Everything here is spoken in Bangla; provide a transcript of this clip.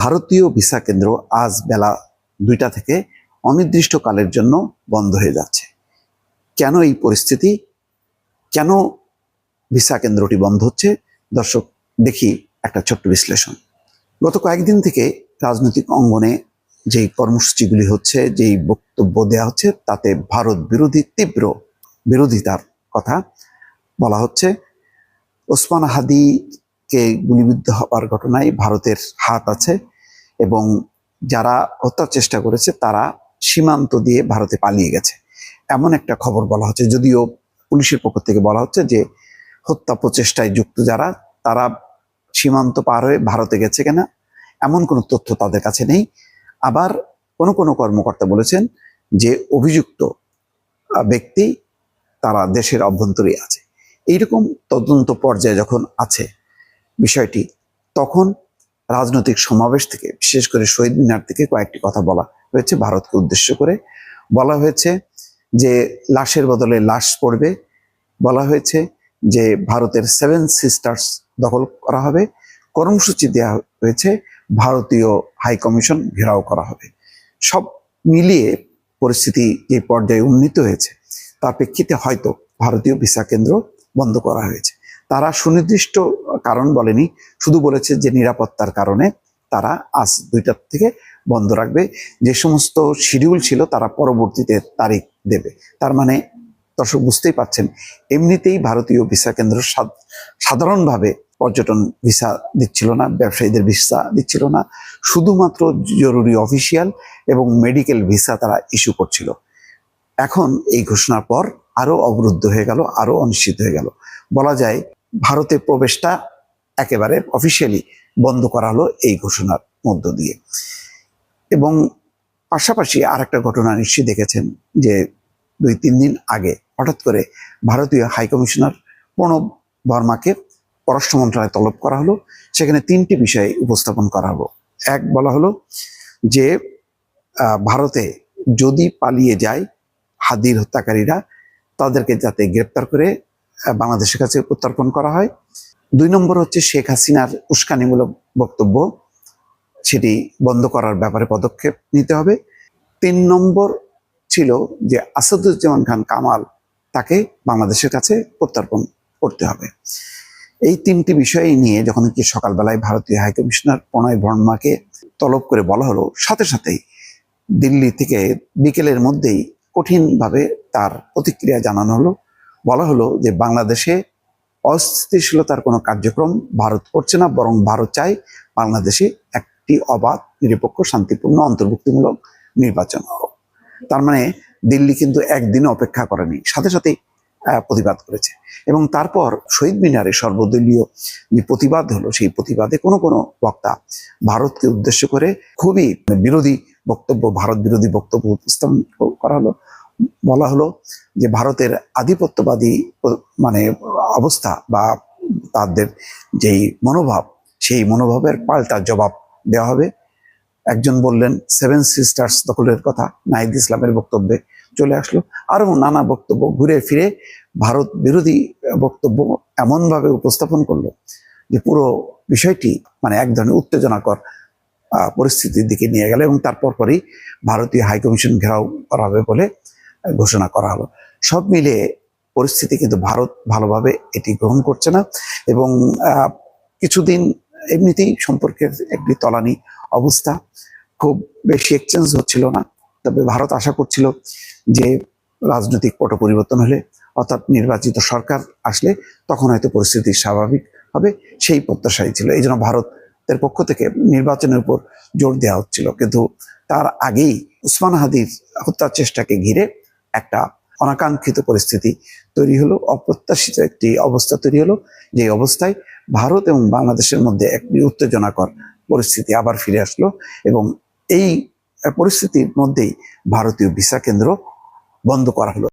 ভারতীয় ভিসা কেন্দ্র আজ বেলা 2টা থেকে অনির্দিষ্টকালের জন্য বন্ধ হয়ে যাচ্ছে। কেন এই পরিস্থিতি, কেন ভিসা কেন্দ্রটি বন্ধ হচ্ছে? দর্শক, দেখি একটা ছোট্ট বিশ্লেষণ। গত কয়েকদিন থেকে রাজনৈতিক অঙ্গনে যেই কর্মসূচিগুলি হচ্ছে, যেই বক্তব্য দেওয়া হচ্ছে, তাতে ভারত বিরোধী তীব্র বিরোধিতার কথা বলা হচ্ছে। ওসমান হাদিকে গুলিবিদ্ধ হওয়ার ঘটনায় ভারতের হাত আছে এবং যারা হত্যার চেষ্টা করেছে তারা সীমান্ত দিয়ে ভারতে পালিয়ে গেছে, এমন একটা খবর বলা হচ্ছে। যদিও পুলিশের পক্ষ থেকে বলা হচ্ছে যে হত্যা প্রচেষ্টায় যুক্ত যারা, তারা সীমান্ত পার হয়ে ভারতে গেছে কিনা এমন কোনো তথ্য তাদের কাছে নেই। আবার কোনো কোনো কর্মকর্তা বলেছেন যে অভিযুক্ত ব্যক্তি তারা দেশের অভ্যন্তরে আছে। এইরকম তদন্ত পর্যায়ে যখন আছে বিষয়টি, তখন রাজনৈতিক সমাবেশ থেকে, বিশেষ করে শহীদ মিনার থেকে কয়েকটি কথা বলা হয়েছে ভারতকে উদ্দেশ্য করে। বলা হয়েছে যে লাশের বদলে লাশ পড়বে, বলা হয়েছে যে ভারতের 7 সিস্টার্স দখল করা হবে, কর্মসূচি দেওয়া হয়েছে ভারতীয় হাই কমিশন ঘেরাও করা হবে। সব মিলিয়ে পরিস্থিতি যে পর্যায়ে উন্নীত হয়েছে তার প্রেক্ষিতে হয়তো ভারতীয় ভিসা কেন্দ্র বন্ধ করা হয়েছে। তারা সুনির্দিষ্ট কারণ বলেনি, শুধু বলেছে যে নিরাপত্তার কারণে তারা আজ 2টা থেকে বন্ধ রাখবে। যে সমস্ত শিডিউল ছিল তারা পরবর্তীতে তারিখ দেবে। তার মানে দর্শক বুঝতেই পাচ্ছেন, এমনিতেই ভারতীয় ভিসা কেন্দ্র সাধারণভাবে পর্যটন ভিসা দিচ্ছিল না, ব্যবসায়ীদের ভিসা দিচ্ছিল না, শুধুমাত্র জরুরি অফিসিয়াল এবং মেডিকেল ভিসা তারা ইস্যু করছিল। এখন এই ঘোষণার পর আরো অবরুদ্ধ হয়ে গেল, আরো অনিশ্চিত হয়ে গেল। বলা যায় ভারতে প্রবেশটা একেবারে অফিসিয়ালি বন্ধ করা হলো এই ঘোষণার মধ্য দিয়ে। এবং পাশাপাশি আর একটা ঘটনা নিশ্চয়ই দেখেছেন যে 2-3 দিন আগে হঠাৎ করে ভারতীয় হাইকমিশনার প্রণব বর্মাকে পররাষ্ট্র মন্ত্রণালয়ে তলব করা হলো। সেখানে 3টি বিষয় উপস্থাপন করা হলো। এক, বলা হলো যে ভারতে যদি পালিয়ে যায় হাদির হত্যাকারীরা, তাদেরকে যাতে গ্রেপ্তার করে বাংলাদেশের কাছে প্রত্যর্পণ করা হয়। 2 নম্বর হচ্ছে শেখ হাসিনার উস্কানিমূলক বক্তব্য, সেটি বন্ধ করার ব্যাপারে পদক্ষেপ নিতে হবে। 3 নম্বর ছিল যে আসাদুজ্জামান খান কামাল, তাকে বাংলাদেশের কাছে প্রত্যর্পণ করতে হবে। এই 3টি বিষয় নিয়ে যখন কি সকালবেলায় ভারতীয় হাইকমিশনার প্রণব বর্মাকে তলব করে বলা হলো, সাথে সাথেই দিল্লি থেকে বিকেলের মধ্যেই কঠিনভাবে তার প্রতিক্রিয়া জানানো হলো। বলা হলো যে বাংলাদেশে অস্থিতিশীলতার কোনো কার্যক্রম ভারত করছে না, বরং ভারত চায় বাংলাদেশে একটি অবাধ, নিরপেক্ষ, শান্তিপূর্ণ, অন্তর্ভুক্তিমূলক নির্বাচন হোক। তার মানে দিল্লি কিন্তু একদিন অপেক্ষা করেনি, সাথে সাথেই প্রতিবাদ করেছে। এবং তারপর শহীদ মিনারে সর্বদলীয় যে প্রতিবাদ হলো, সেই প্রতিবাদে কোনো কোনো বক্তা ভারতকে উদ্দেশ্য করে খুবই বিরোধী বক্তব্য, ভারত বিরোধী বক্তব্য উপস্থাপন করা হলো। বলা হলো যে ভারতের আধিপত্যবাদী মানে অবস্থা বা তাদের যেই মনোভাব, সেই মনোভাবের পাল্টা জবাব দেওয়া হবে। একজন বললেন 7 সিস্টার্স দখলের কথা, নাহিদ ইসলামের বক্তব্যে চলে আসলো। আরো নানা বক্তব্য ঘুরে ফিরে ভারত বিরোধী বক্তব্য এমনভাবে উপস্থাপন করলো যে পুরো বিষয়টি মানে এক ধরনের উত্তেজনাকর পরিস্থিতির দিকে নিয়ে গেল। এবং তারপর পরই ভারতীয় হাইকমিশন ঘেরাও করা হবে বলে ঘোষণা করা হলো। সব মিলিয়ে পরিস্থিতি কিন্তু ভারত ভালোভাবে এটি গ্রহণ করছে না। এবং কিছুদিন এমনিতেই সম্পর্কের একটি তলানি অবস্থা, খুব বেশি এক্সচেঞ্জ হচ্ছিল না। তবে ভারত আশা করছিল যে রাজনৈতিক পট পরিবর্তন হলে, অর্থাৎ নির্বাচিত সরকার আসলে তখন হয়তো পরিস্থিতি স্বাভাবিক হবে, সেই প্রত্যাশাই ছিল। এই জন্য ভারতের পক্ষ থেকে নির্বাচনের উপর জোর দেওয়া হচ্ছিল। কিন্তু তার আগেই ওসমান হাদির হত্যার চেষ্টাকে ঘিরে একটা অনাকাঙ্ক্ষিত পরিস্থিতি তৈরি হলো, অপ্রত্যাশিত একটি অবস্থা তৈরি হলো, যে অবস্থায় ভারত এবং বাংলাদেশের মধ্যে একটি উত্তেজনাকর পরিস্থিতি আবার ফিরে আসলো। এবং এই পরিস্থিতির মধ্যেই ভারতীয় ভিসা কেন্দ্র বন্ধ করা হলো।